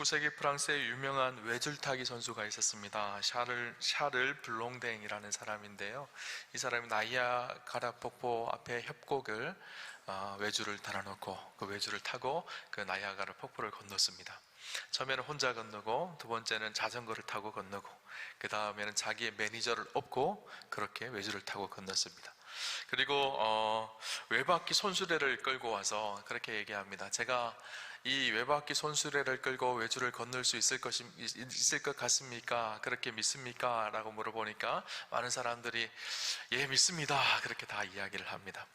19세기 프랑스의 유명한 외줄타기 선수가 있었습니다. 샤를 블롱댕이라는 사람인데요. 이 사람이 나이아가라 폭포 앞에 협곡을 외줄을 달아놓고 그 외줄을 타고 그 나이아가라 폭포를 건넜습니다. 처음에는 혼자 건너고, 두 번째는 자전거를 타고 건너고, 그 다음에는 자기의 매니저를 업고 그렇게 외줄을 타고 건넜습니다. 그리고 외바퀴 손수레를 끌고 와서 그렇게 얘기합니다. 제가 이 외바퀴 손수레를 끌고 외줄을 건널 수 있을 것 같습니까? 그렇게 믿습니까? 라고 물어보니까 많은 사람들이 예, 믿습니다, 그렇게 다 이야기를 합니다.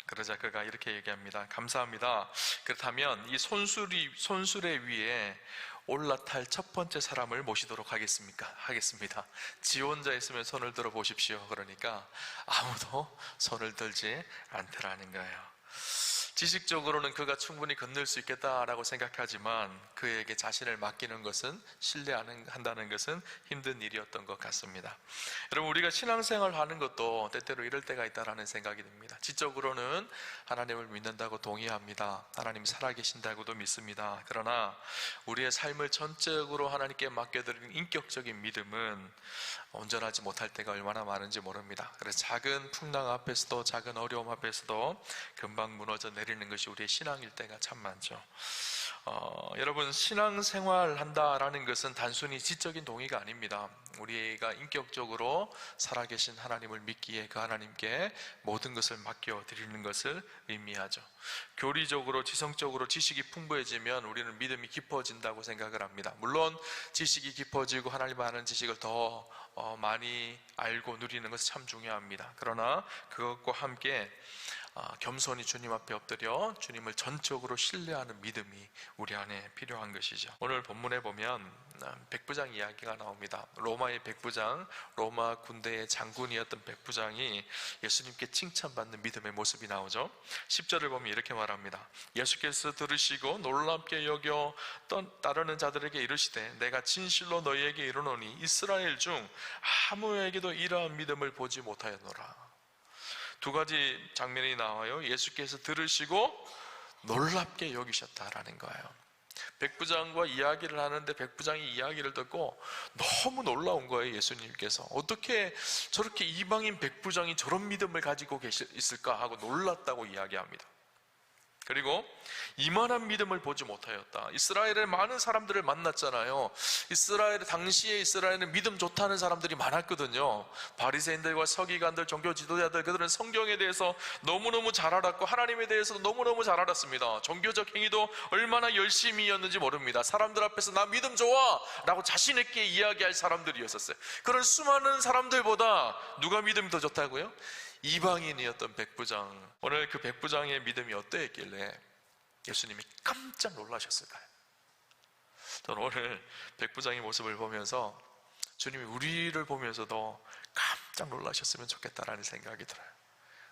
그러자 그가 이렇게 얘기합니다. 감사합니다. 그렇다면 이 손수레 위에 올라탈 첫 번째 사람을 모시도록 하겠습니다. 지 혼자 있으면 손을 들어 보십시오. 그러니까 아무도 손을 들지 않더라는 거예요. 지식적으로는 그가 충분히 건널 수 있겠다라고 생각하지만 그에게 자신을 맡기는 것은, 신뢰한다는 것은 힘든 일이었던 것 같습니다. 여러분, 우리가 신앙생활 하는 것도 때때로 이럴 때가 있다라는 생각이 듭니다. 지적으로는 하나님을 믿는다고 동의합니다. 하나님이 살아계신다고도 믿습니다. 그러나 우리의 삶을 전적으로 하나님께 맡겨드리는 인격적인 믿음은 온전하지 못할 때가 얼마나 많은지 모릅니다. 그래서 작은 풍랑 앞에서도, 작은 어려움 앞에서도 금방 무너져 내리는 것이 우리의 신앙일 때가 참 많죠. 여러분, 신앙생활 한다라는 것은 단순히 지적인 동의가 아닙니다. 우리가 인격적으로 살아계신 하나님을 믿기에 그 하나님께 모든 것을 맡겨드리는 것을 의미하죠. 교리적으로, 지성적으로 지식이 풍부해지면 우리는 믿음이 깊어진다고 생각을 합니다. 물론 지식이 깊어지고 하나님 아는 지식을 더 많이 알고 누리는 것은 참 중요합니다. 그러나 그것과 함께 겸손히 주님 앞에 엎드려 주님을 전적으로 신뢰하는 믿음이 우리 안에 필요한 것이죠. 오늘 본문에 보면 백부장 이야기가 나옵니다. 로마의 백부장, 로마 군대의 장군이었던 백부장이 예수님께 칭찬받는 믿음의 모습이 나오죠. 10절을 보면 이렇게 말합니다. 예수께서 들으시고 놀랍게 여겨 따르는 자들에게 이르시되 내가 진실로 너희에게 이르노니 이스라엘 중 아무에게도 이러한 믿음을 보지 못하였노라. 두 가지 장면이 나와요. 예수께서 들으시고 놀랍게 여기셨다라는 거예요. 백부장과 이야기를 하는데 백부장이 이야기를 듣고 너무 놀라운 거예요. 예수님께서 어떻게 저렇게 이방인 백부장이 저런 믿음을 가지고 있을까 하고 놀랐다고 이야기합니다. 그리고 이만한 믿음을 보지 못하였다. 이스라엘의 많은 사람들을 만났잖아요. 당시에 이스라엘은 믿음 좋다는 사람들이 많았거든요. 바리새인들과 서기관들, 종교 지도자들, 그들은 성경에 대해서 너무너무 잘 알았고 하나님에 대해서도 너무너무 잘 알았습니다. 종교적 행위도 얼마나 열심히였는지 모릅니다. 사람들 앞에서 나 믿음 좋아 라고 자신 있게 이야기할 사람들이었어요. 그런 수많은 사람들보다 누가 믿음이 더 좋다고요? 이방인이었던 백부장. 오늘 그 백부장의 믿음이 어떠했길래 예수님이 깜짝 놀라셨을까요? 저는 오늘 백부장의 모습을 보면서 주님이 우리를 보면서도 깜짝 놀라셨으면 좋겠다라는 생각이 들어요.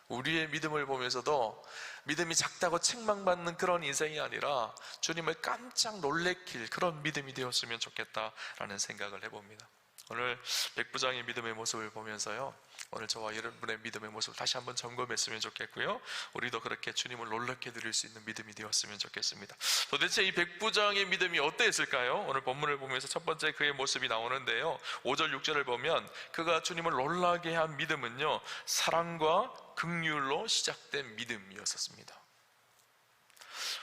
우리의 믿음을 보면서도 믿음이 작다고 책망받는 그런 인생이 아니라 주님을 깜짝 놀래킬 그런 믿음이 되었으면 좋겠다라는 생각을 해봅니다. 오늘 백부장의 믿음의 모습을 보면서요, 오늘 저와 여러분의 믿음의 모습을 다시 한번 점검했으면 좋겠고요, 우리도 그렇게 주님을 놀랍게 드릴 수 있는 믿음이 되었으면 좋겠습니다. 도대체 이 백부장의 믿음이 어땠을까요? 오늘 본문을 보면서 첫 번째 그의 모습이 나오는데요, 5절 6절을 보면 그가 주님을 놀라게 한 믿음은요, 사랑과 긍휼로 시작된 믿음이었습니다.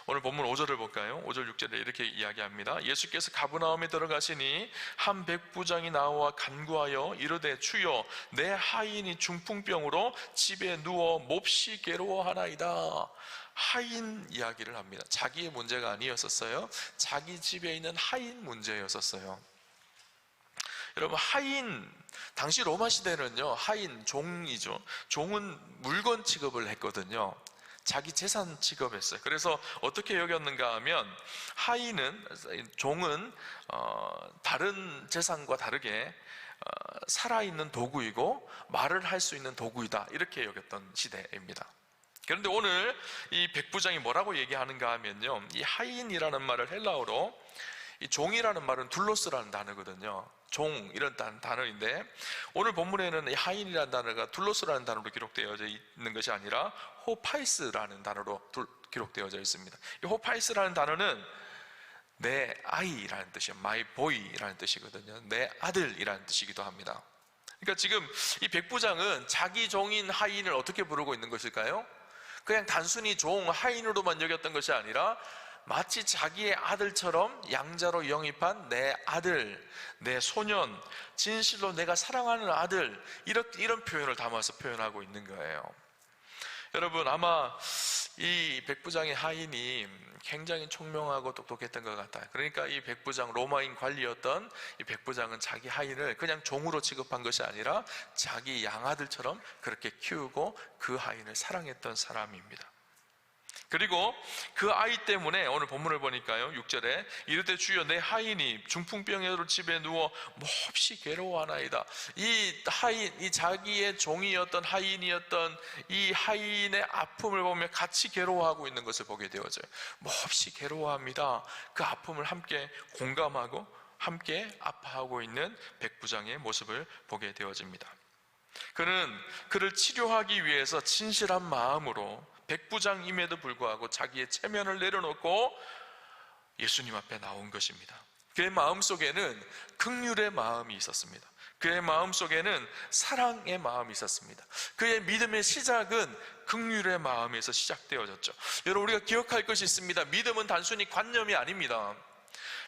오늘 본문 5절을 볼까요? 5절 6절에 이렇게 이야기합니다. 예수께서 가버나움에 들어가시니 한 백부장이 나와 간구하여 이르되 주여 내 하인이 중풍병으로 집에 누워 몹시 괴로워하나이다. 하인 이야기를 합니다. 자기의 문제가 아니었었어요. 자기 집에 있는 하인 문제였었어요. 여러분, 하인, 당시 로마 시대는요, 하인, 종이죠. 종은 물건 취급을 했거든요. 자기 재산 취급했어요. 그래서 어떻게 여겼는가 하면 종은 다른 재산과 다르게 살아있는 도구이고 말을 할 수 있는 도구이다, 이렇게 여겼던 시대입니다. 그런데 오늘 이 백부장이 뭐라고 얘기하는가 하면요, 이 하인이라는 말을 헬라어로, 이 종이라는 말은 둘로스라는 단어거든요. 종, 이런 단어인데 오늘 본문에는 이 하인이라는 단어가 둘로스라는 단어로 기록되어져 있는 것이 아니라 호파이스라는 단어로 기록되어져 있습니다. 이 호파이스라는 단어는 내 아이라는 뜻이에요. my boy라는 뜻이거든요. 내 아들이라는 뜻이기도 합니다. 그러니까 지금 이 백부장은 자기 종인 하인을 어떻게 부르고 있는 것일까요? 그냥 단순히 종, 하인으로만 여겼던 것이 아니라 마치 자기의 아들처럼 양자로 영입한 내 아들, 내 소년, 진실로 내가 사랑하는 아들, 이런 표현을 담아서 표현하고 있는 거예요. 여러분, 아마 이 백부장의 하인이 굉장히 총명하고 똑똑했던 것 같아요. 그러니까 이 백부장, 로마인 관리였던 이 백부장은 자기 하인을 그냥 종으로 취급한 것이 아니라 자기 양아들처럼 그렇게 키우고 그 하인을 사랑했던 사람입니다. 그리고 그 아이 때문에 오늘 본문을 보니까요, 6절에 이르되 주여 내 하인이 중풍병으로 집에 누워 몹시 괴로워하나이다. 이 하인, 이 자기의 종이었던 하인이었던 이 하인의 아픔을 보며 같이 괴로워하고 있는 것을 보게 되어져요. 몹시 괴로워합니다. 그 아픔을 함께 공감하고 함께 아파하고 있는 백부장의 모습을 보게 되어집니다. 그는 그를 치료하기 위해서 진실한 마음으로 백부장임에도 불구하고 자기의 체면을 내려놓고 예수님 앞에 나온 것입니다. 그의 마음속에는 긍휼의 마음이 있었습니다. 그의 마음속에는 사랑의 마음이 있었습니다. 그의 믿음의 시작은 긍휼의 마음에서 시작되어졌죠. 여러분, 우리가 기억할 것이 있습니다. 믿음은 단순히 관념이 아닙니다.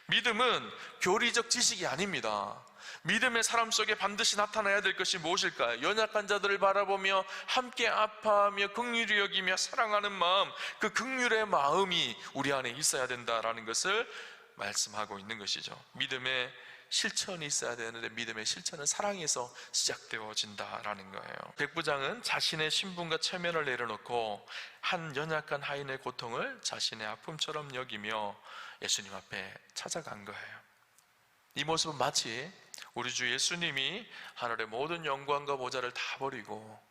믿음은 교리적 지식이 아닙니다. 믿음의 사람 속에 반드시 나타나야 될 것이 무엇일까요? 연약한 자들을 바라보며 함께 아파하며 긍휼히 여기며 사랑하는 마음, 그 긍휼의 마음이 우리 안에 있어야 된다라는 것을 말씀하고 있는 것이죠. 믿음의 실천이 있어야 되는데 믿음의 실천은 사랑에서 시작되어진다라는 거예요. 백부장은 자신의 신분과 체면을 내려놓고 한 연약한 하인의 고통을 자신의 아픔처럼 여기며 예수님 앞에 찾아간 거예요. 이 모습은 마치 우리 주 예수님이 하늘의 모든 영광과 보좌를 다 버리고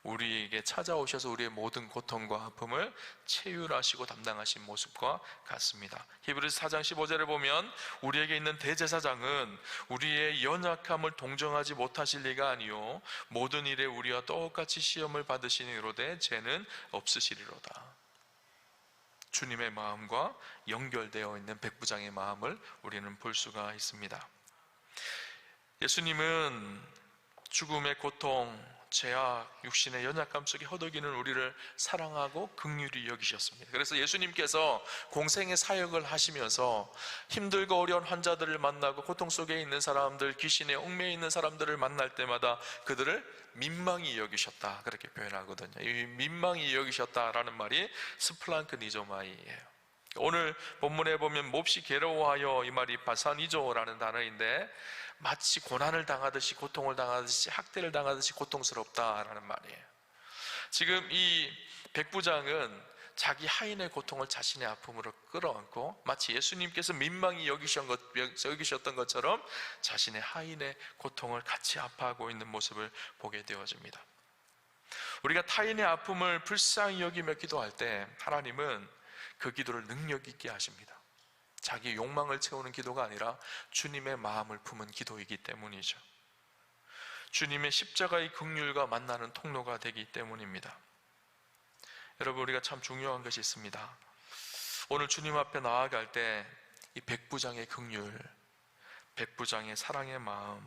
우리에게 찾아오셔서 우리의 모든 고통과 아픔을 체휼하시고 담당하신 모습과 같습니다. 히브리서 4장 15절에 보면 우리에게 있는 대제사장은 우리의 연약함을 동정하지 못하실 리가 아니요 모든 일에 우리와 똑같이 시험을 받으시니로되 죄는 없으시리로다. 주님의 마음과 연결되어 있는 백부장의 마음을 우리는 볼 수가 있습니다. 예수님은 죽음의 고통, 죄악, 육신의 연약감 속에 허덕이는 우리를 사랑하고 긍휼히 여기셨습니다. 그래서 예수님께서 공생의 사역을 하시면서 힘들고 어려운 환자들을 만나고 고통 속에 있는 사람들, 귀신에 얽매여 있는 사람들을 만날 때마다 그들을 민망히 여기셨다, 그렇게 표현하거든요. 이 민망히 여기셨다라는 말이 스플랑크니조마이예요. 오늘 본문에 보면 몹시 괴로워하여, 이 말이 바사니조라는 단어인데 마치 고난을 당하듯이, 고통을 당하듯이, 학대를 당하듯이 고통스럽다라는 말이에요. 지금 이 백부장은 자기 하인의 고통을 자신의 아픔으로 끌어안고 마치 예수님께서 민망히 여기셨던 것처럼 자신의 하인의 고통을 같이 아파하고 있는 모습을 보게 되어집니다. 우리가 타인의 아픔을 불쌍히 여기며 기도할 때 하나님은 그 기도를 능력 있게 하십니다. 자기 욕망을 채우는 기도가 아니라 주님의 마음을 품은 기도이기 때문이죠. 주님의 십자가의 긍휼과 만나는 통로가 되기 때문입니다. 여러분, 우리가 참 중요한 것이 있습니다. 오늘 주님 앞에 나아갈 때 이 백부장의 긍휼, 백부장의 사랑의 마음,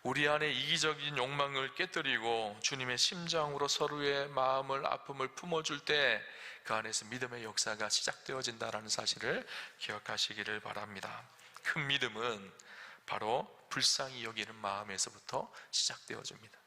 우리 안에 이기적인 욕망을 깨뜨리고 주님의 심장으로 서로의 마음을, 아픔을 품어줄 때 그 안에서 믿음의 역사가 시작되어진다는 사실을 기억하시기를 바랍니다. 큰 믿음은 바로 불쌍히 여기는 마음에서부터 시작되어집니다.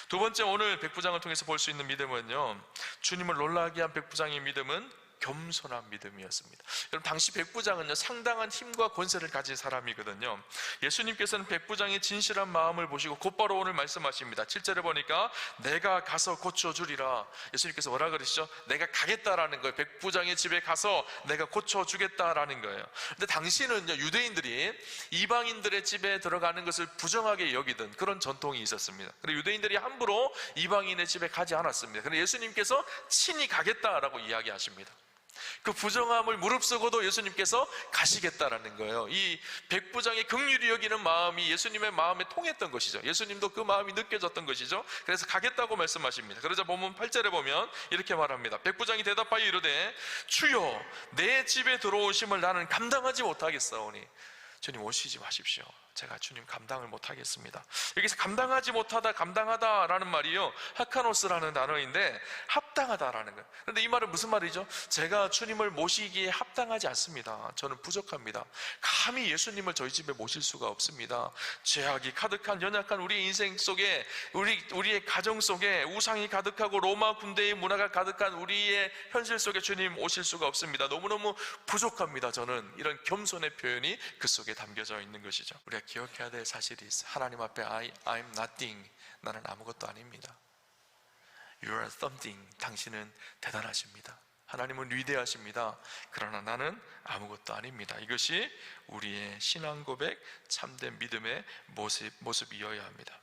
두 번째, 오늘 백부장을 통해서 볼 수 있는 믿음은요, 주님을 놀라게 한 백부장의 믿음은 겸손한 믿음이었습니다. 여러분, 당시 백부장은요 상당한 힘과 권세를 가진 사람이거든요. 예수님께서는 백부장의 진실한 마음을 보시고 곧바로 오늘 말씀하십니다. 7절에 보니까 내가 가서 고쳐주리라. 예수님께서 뭐라 그러시죠? 내가 가겠다라는 거예요. 백부장의 집에 가서 내가 고쳐주겠다라는 거예요. 근데 당시는요, 유대인들이 이방인들의 집에 들어가는 것을 부정하게 여기던 그런 전통이 있었습니다. 그리고 유대인들이 함부로 이방인의 집에 가지 않았습니다. 그런데 예수님께서 친히 가겠다라고 이야기하십니다. 그 부정함을 무릅쓰고도 예수님께서 가시겠다라는 거예요. 이 백부장의 긍휼히 여기는 마음이 예수님의 마음에 통했던 것이죠. 예수님도 그 마음이 느껴졌던 것이죠. 그래서 가겠다고 말씀하십니다. 그러자 본문 8절에 보면 이렇게 말합니다. 백부장이 대답하여 이르되 주여 내 집에 들어오심을 나는 감당하지 못하겠사오니. 주님 오시지 마십시오. 제가 주님 감당을 못하겠습니다. 여기서 감당하지 못하다, 감당하다라는 말이요, 하카노스라는 단어인데 합당하다라는 거예요. 그런데 이 말은 무슨 말이죠? 제가 주님을 모시기에 합당하지 않습니다. 저는 부족합니다. 감히 예수님을 저희 집에 모실 수가 없습니다. 죄악이 가득한 연약한 우리 인생 속에, 우리의 가정 속에 우상이 가득하고 로마 군대의 문화가 가득한 우리의 현실 속에 주님 오실 수가 없습니다. 너무너무 부족합니다. 저는 이런 겸손의 표현이 그 속에 담겨져 있는 것이죠. 우리가 기억해야 될 사실이 있어요. 하나님 앞에 I'm nothing, 나는 아무것도 아닙니다. You are something, 당신은 대단하십니다. 하나님은 위대하십니다. 그러나 나는 아무것도 아닙니다. 이것이 우리의 신앙 고백, 참된 믿음의 모습이어야 합니다.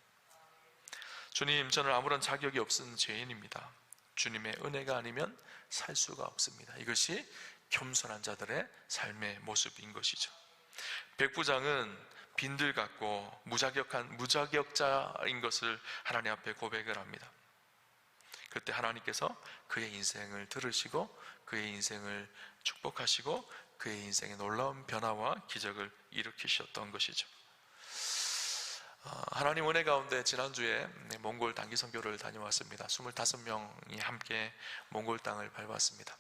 주님, 저는 아무런 자격이 없은 죄인입니다. 주님의 은혜가 아니면 살 수가 없습니다. 이것이 겸손한 자들의 삶의 모습인 것이죠. 백부장은 빈들 같고 무자격자인 것을 하나님 앞에 고백을 합니다. 그때 하나님께서 그의 인생을 들으시고 그의 인생을 축복하시고 그의 인생에 놀라운 변화와 기적을 일으키셨던 것이죠. 하나님 은혜 가운데 지난주에 몽골 단기 선교를 다녀왔습니다. 25명이 함께 몽골 땅을 밟았습니다.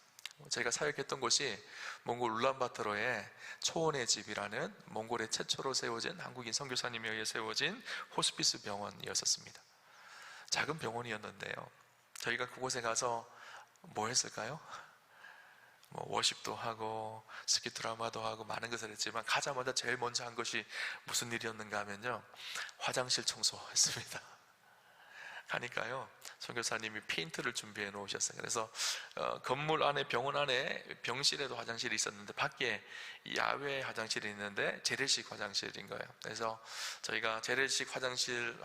제가 사역했던 곳이 몽골 울란바토르의 초원의 집이라는 몽골에 최초로 세워진 한국인 선교사님에 의해 세워진 호스피스 병원이었습니다. 작은 병원이었는데요, 저희가 그곳에 가서 뭐 했을까요? 워십도 하고 스키 드라마도 하고 많은 것을 했지만 가자마자 제일 먼저 한 것이 무슨 일이었는가 하면요, 화장실 청소했습니다. 하니까요, 선교사님이 페인트를 준비해 놓으셨어요. 그래서 건물 안에, 병원 안에 병실에도 화장실이 있었는데 밖에 야외 화장실이 있는데 재래식 화장실인 거예요. 그래서 저희가 재래식 화장실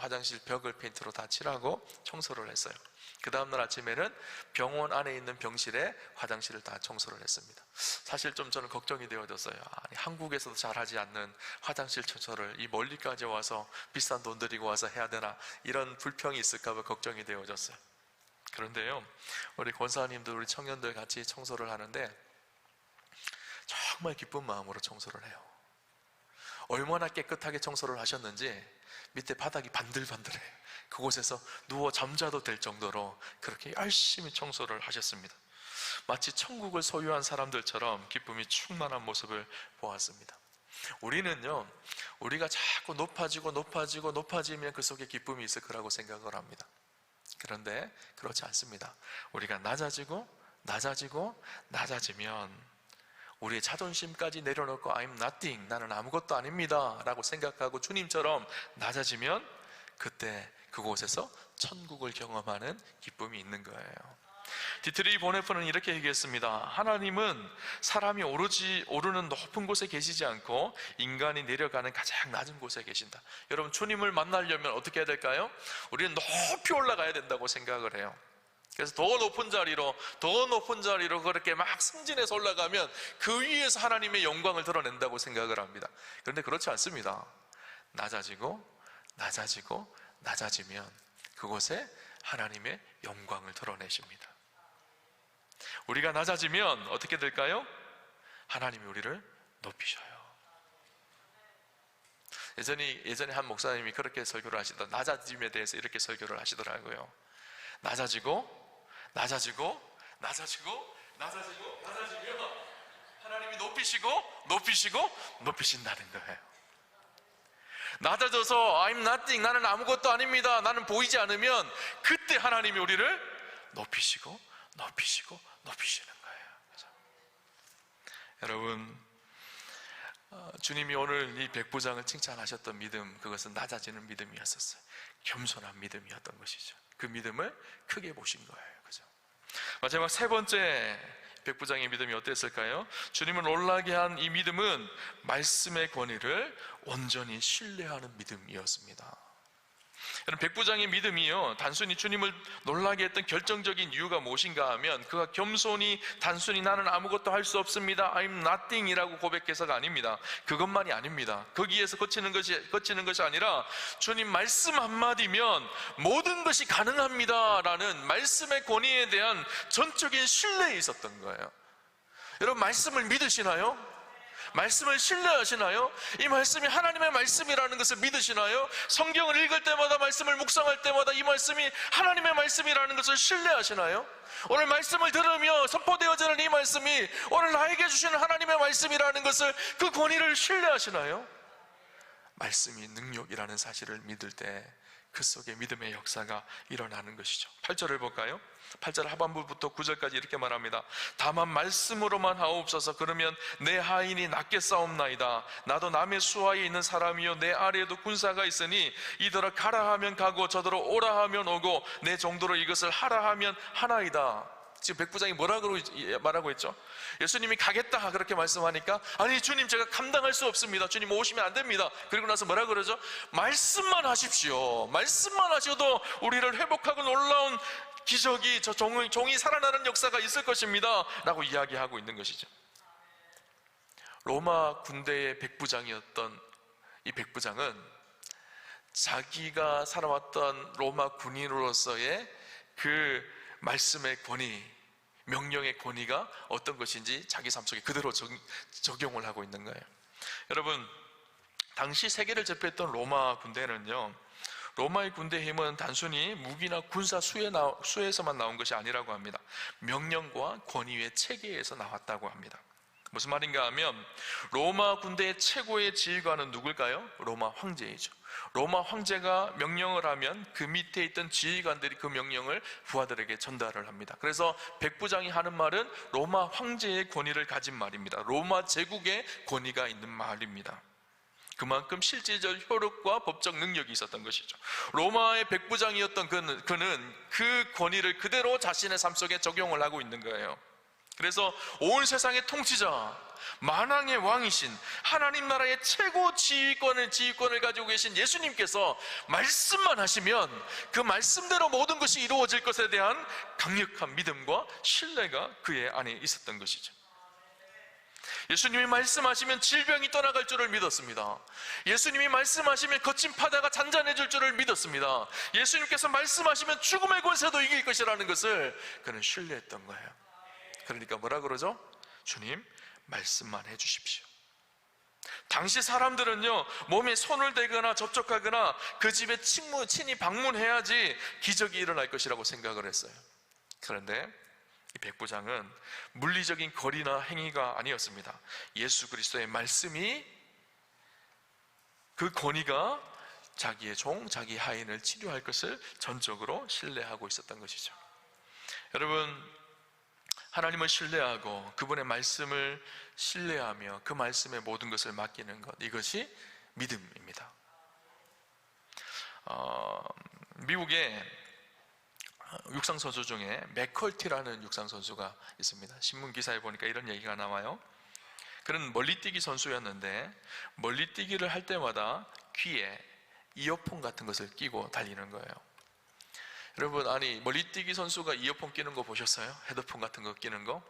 벽을 페인트로 다 칠하고 청소를 했어요. 그 다음날 아침에는 병원 안에 있는 병실에 화장실을 다 청소를 했습니다. 사실 좀 저는 걱정이 되어졌어요. 아니, 한국에서도 잘하지 않는 화장실 청소를 이 멀리까지 와서 비싼 돈 들이고 와서 해야 되나, 이런 불평이 있을까 봐 걱정이 되어졌어요. 그런데요, 우리 권사님들, 우리 청년들 같이 청소를 하는데 정말 기쁜 마음으로 청소를 해요. 얼마나 깨끗하게 청소를 하셨는지 밑에 바닥이 반들반들해요. 그곳에서 누워 잠자도 될 정도로 그렇게 열심히 청소를 하셨습니다. 마치 천국을 소유한 사람들처럼 기쁨이 충만한 모습을 보았습니다. 우리는요, 우리가 자꾸 높아지면 그 속에 기쁨이 있을 거라고 생각을 합니다. 그런데 그렇지 않습니다. 우리가 낮아지면 우리의 자존심까지 내려놓고 I'm nothing, 나는 아무것도 아닙니다 라고 생각하고 주님처럼 낮아지면 그때 그곳에서 천국을 경험하는 기쁨이 있는 거예요. 디트리 보네프는 이렇게 얘기했습니다. 하나님은 사람이 오르는 높은 곳에 계시지 않고 인간이 내려가는 가장 낮은 곳에 계신다. 여러분, 주님을 만나려면 어떻게 해야 될까요? 우리는 높이 올라가야 된다고 생각을 해요. 그래서 더 높은 자리로 그렇게 막 승진해서 올라가면 그 위에서 하나님의 영광을 드러낸다고 생각을 합니다. 그런데 그렇지 않습니다. 낮아지면 그곳에 하나님의 영광을 드러내십니다. 우리가 낮아지면 어떻게 될까요? 하나님이 우리를 높이셔요. 예전에 한 목사님이 그렇게 설교를 하시더라고요. 낮아짐에 대해서 이렇게 설교를 하시더라고요. 낮아지면 하나님이 높이신다는 거예요. 낮아져서 I'm nothing, 나는 아무것도 아닙니다, 나는 보이지 않으면 그때 하나님이 우리를 높이시는 거예요. 그렇죠? 여러분, 주님이 오늘 이 백부장을 칭찬하셨던 믿음, 그것은 낮아지는 믿음이었었어요. 겸손한 믿음이었던 것이죠. 그 믿음을 크게 보신 거예요. 그죠? 마지막 세 번째 백부장의 믿음이 어땠을까요? 주님을 놀라게 한 이 믿음은 말씀의 권위를 온전히 신뢰하는 믿음이었습니다. 여러분, 백부장의 믿음이요, 단순히 주님을 놀라게 했던 결정적인 이유가 무엇인가 하면, 그가 겸손히 단순히 나는 아무것도 할 수 없습니다, I'm nothing 이라고 고백해서가 아닙니다. 그것만이 아닙니다. 거기에서 거치는 것이 아니라 주님 말씀 한마디면 모든 것이 가능합니다 라는 말씀의 권위에 대한 전적인 신뢰에 있었던 거예요. 여러분, 말씀을 믿으시나요? 말씀을 신뢰하시나요? 이 말씀이 하나님의 말씀이라는 것을 믿으시나요? 성경을 읽을 때마다, 말씀을 묵상할 때마다 이 말씀이 하나님의 말씀이라는 것을 신뢰하시나요? 오늘 말씀을 들으며 선포되어지는 이 말씀이 오늘 나에게 주시는 하나님의 말씀이라는 것을, 그 권위를 신뢰하시나요? 말씀이 능력이라는 사실을 믿을 때 그 속에 믿음의 역사가 일어나는 것이죠. 8절을 볼까요? 8절 하반부부터 9절까지 이렇게 말합니다. 다만 말씀으로만 하옵소서. 그러면 내 하인이 낫겠사옵나이다. 나도 남의 수하에 있는 사람이요 내 아래에도 군사가 있으니 이더러 가라 하면 가고 저더러 오라 하면 오고 내 정도로 이것을 하라 하면 하나이다. 지금 백부장이 뭐라고 말하고 있죠? 예수님이 가겠다 그렇게 말씀하니까, 아니 주님, 제가 감당할 수 없습니다, 주님 오시면 안 됩니다. 그리고 나서 뭐라 그러죠? 말씀만 하십시오. 말씀만 하셔도 우리를 회복하고 놀라운 기적이, 저 종이 살아나는 역사가 있을 것입니다 라고 이야기하고 있는 것이죠. 로마 군대의 백부장이었던 이 백부장은 자기가 살아왔던 로마 군인으로서의 그 말씀의 권위, 명령의 권위가 어떤 것인지 자기 삶 속에 그대로 적용을 하고 있는 거예요. 여러분, 당시 세계를 제패했던 로마 군대는요, 로마의 군대 힘은 단순히 무기나 군사 수에서만 나온 것이 아니라고 합니다. 명령과 권위의 체계에서 나왔다고 합니다. 무슨 말인가 하면, 로마 군대의 최고의 지휘관은 누굴까요? 로마 황제이죠. 로마 황제가 명령을 하면 그 밑에 있던 지휘관들이 그 명령을 부하들에게 전달을 합니다. 그래서 백부장이 하는 말은 로마 황제의 권위를 가진 말입니다. 로마 제국의 권위가 있는 말입니다. 그만큼 실질적 효력과 법적 능력이 있었던 것이죠. 로마의 백부장이었던 그는 그 권위를 그대로 자신의 삶 속에 적용을 하고 있는 거예요. 그래서 온 세상의 통치자, 만왕의 왕이신 하나님 나라의 최고 지휘권을 가지고 계신 예수님께서 말씀만 하시면 그 말씀대로 모든 것이 이루어질 것에 대한 강력한 믿음과 신뢰가 그의 안에 있었던 것이죠. 예수님이 말씀하시면 질병이 떠나갈 줄을 믿었습니다. 예수님이 말씀하시면 거친 바다가 잔잔해질 줄을 믿었습니다. 예수님께서 말씀하시면 죽음의 권세도 이길 것이라는 것을 그는 신뢰했던 거예요. 그러니까 뭐라 그러죠? 주님, 말씀만 해주십시오. 당시 사람들은요, 몸에 손을 대거나 접촉하거나 그 집에 친히 방문해야지 기적이 일어날 것이라고 생각을 했어요. 그런데 이 백부장은 물리적인 거리나 행위가 아니었습니다. 예수 그리스도의 말씀이, 그 권위가 자기의 종, 자기 하인을 치료할 것을 전적으로 신뢰하고 있었던 것이죠. 여러분, 하나님을 신뢰하고 그분의 말씀을 신뢰하며 그 말씀에 모든 것을 맡기는 것, 이것이 믿음입니다. 미국의 육상선수 중에 맥컬티라는 육상선수가 있습니다. 신문 기사에 보니까 이런 얘기가 나와요. 그는 멀리뛰기 선수였는데 멀리뛰기를 할 때마다 귀에 이어폰 같은 것을 끼고 달리는 거예요. 여러분, 아니 멀리뛰기 선수가 이어폰 끼는 거 보셨어요? 헤드폰 같은 거 끼는 거?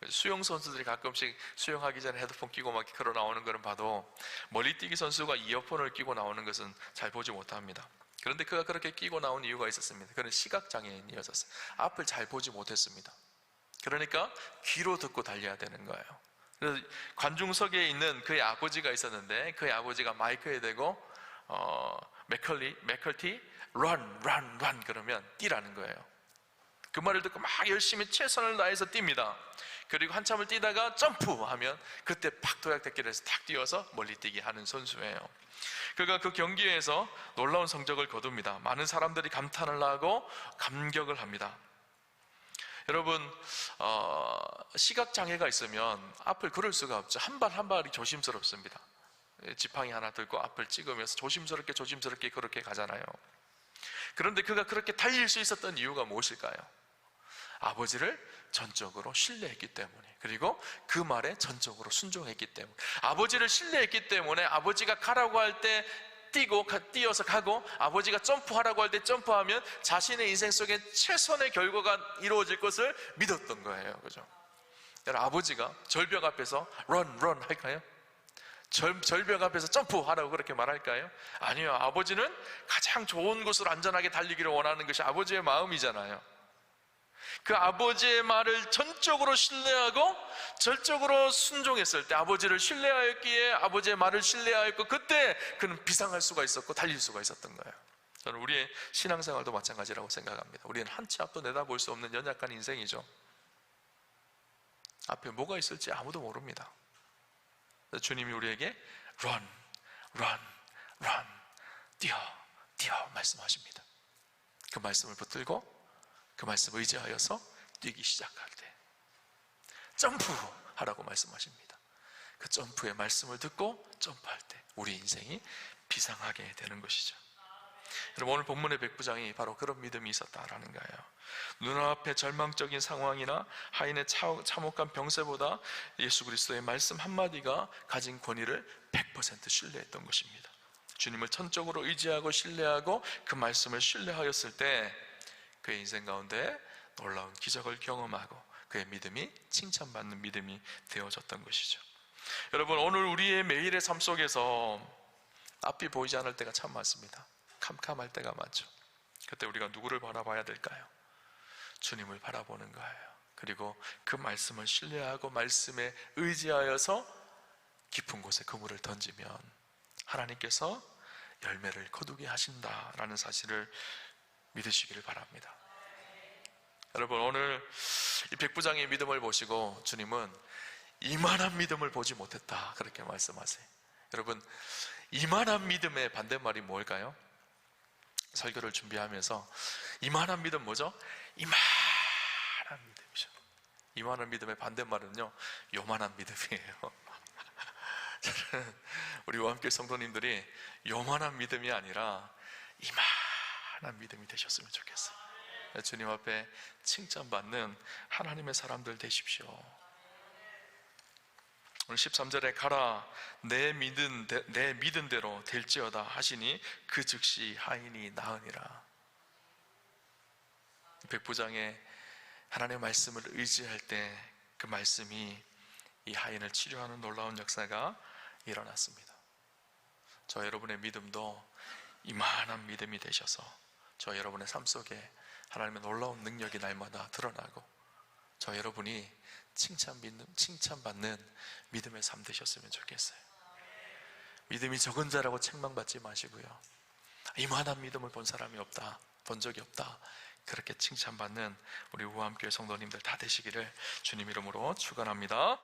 수영 선수들이 가끔씩 수영하기 전에 헤드폰 끼고 막 걸어 나오는 거는 봐도 멀리뛰기 선수가 이어폰을 끼고 나오는 것은 잘 보지 못합니다. 그런데 그가 그렇게 끼고 나온 이유가 있었습니다. 그는 시각장애인이었어요. 앞을 잘 보지 못했습니다. 그러니까 귀로 듣고 달려야 되는 거예요. 그래서 관중석에 있는 그의 아버지가 있었는데 그의 아버지가 마이크에 대고 맥컬티 run 그러면 뛰라는 거예요. 그 말을 듣고 막 열심히 최선을 다해서 뜁니다. 그리고 한참을 뛰다가 점프하면 그때 팍 도약대길에서 탁 뛰어서 멀리뛰기 하는 선수예요. 그가 그 경기에서 놀라운 성적을 거둡니다. 많은 사람들이 감탄을 하고 감격을 합니다. 여러분, 시각장애가 있으면 앞을 걸을 수가 없죠. 한 발 한 발이 조심스럽습니다. 지팡이 하나 들고 앞을 찍으면서 조심스럽게 그렇게 가잖아요. 그런데 그가 그렇게 달릴 수 있었던 이유가 무엇일까요? 아버지를 전적으로 신뢰했기 때문에, 그리고 그 말에 전적으로 순종했기 때문에, 아버지를 신뢰했기 때문에 아버지가 가라고 할 때 뛰어서 가고, 아버지가 점프하라고 할 때 점프하면 자신의 인생 속에 최선의 결과가 이루어질 것을 믿었던 거예요. 그죠? 여러분, 아버지가 절벽 앞에서 run 할까요? 절벽 앞에서 점프하라고 그렇게 말할까요? 아니요. 아버지는 가장 좋은 곳으로 안전하게 달리기를 원하는 것이 아버지의 마음이잖아요. 그 아버지의 말을 전적으로 신뢰하고 절적으로 순종했을 때, 아버지를 신뢰하였기에 아버지의 말을 신뢰하였고, 그때 그는 비상할 수가 있었고 달릴 수가 있었던 거예요. 저는 우리의 신앙생활도 마찬가지라고 생각합니다. 우리는 한 치 앞도 내다볼 수 없는 연약한 인생이죠. 앞에 뭐가 있을지 아무도 모릅니다. 주님이 우리에게 run 뛰어 말씀하십니다. 그 말씀을 붙들고 그 말씀을 의지하여서 뛰기 시작할 때 점프하라고 말씀하십니다. 그 점프의 말씀을 듣고 점프할 때 우리 인생이 비상하게 되는 것이죠. 여러분, 오늘 본문의 백부장이 바로 그런 믿음이 있었다라는 거예요. 눈앞의 절망적인 상황이나 하인의 참혹한 병세보다 예수 그리스도의 말씀 한마디가 가진 권위를 100% 신뢰했던 것입니다. 주님을 천적으로 의지하고 신뢰하고 그 말씀을 신뢰하였을 때 그의 인생 가운데 놀라운 기적을 경험하고 그의 믿음이 칭찬받는 믿음이 되어졌던 것이죠. 여러분, 오늘 우리의 매일의 삶 속에서 앞이 보이지 않을 때가 참 많습니다. 캄캄할 때가 많죠. 그때 우리가 누구를 바라봐야 될까요? 주님을 바라보는 거예요. 그리고 그 말씀을 신뢰하고 말씀에 의지하여서 깊은 곳에 그물을 던지면 하나님께서 열매를 거두게 하신다라는 사실을 믿으시기를 바랍니다. 여러분, 오늘 이 백부장의 믿음을 보시고 주님은 이만한 믿음을 보지 못했다 그렇게 말씀하세요. 여러분, 이만한 믿음의 반대말이 뭘까요? 설교를 준비하면서 이만한 믿음 뭐죠? 이만한 믿음이죠. 이만한 믿음의 반대말은요, 요만한 믿음이에요. 저는 우리 함께 성도님들이 요만한 믿음이 아니라 이만한 믿음이 되셨으면 좋겠어요. 주님 앞에 칭찬받는 하나님의 사람들 되십시오. 오늘 13절에 가라 내 믿은 대로 될지어다 하시니 그 즉시 하인이 나으니라. 백부장의 하나님의 말씀을 의지할 때 그 말씀이 이 하인을 치료하는 놀라운 역사가 일어났습니다. 저 여러분의 믿음도 이만한 믿음이 되셔서 저 여러분의 삶 속에 하나님의 놀라운 능력이 날마다 드러나고 저 여러분이 칭찬받는 믿음의 삶 되셨으면 좋겠어요. 믿음이 적은 자라고 책망받지 마시고요, 이만한 믿음을 본 사람이 없다, 본 적이 없다, 그렇게 칭찬받는 우리 우암교회 성도님들 다 되시기를 주님 이름으로 축원합니다.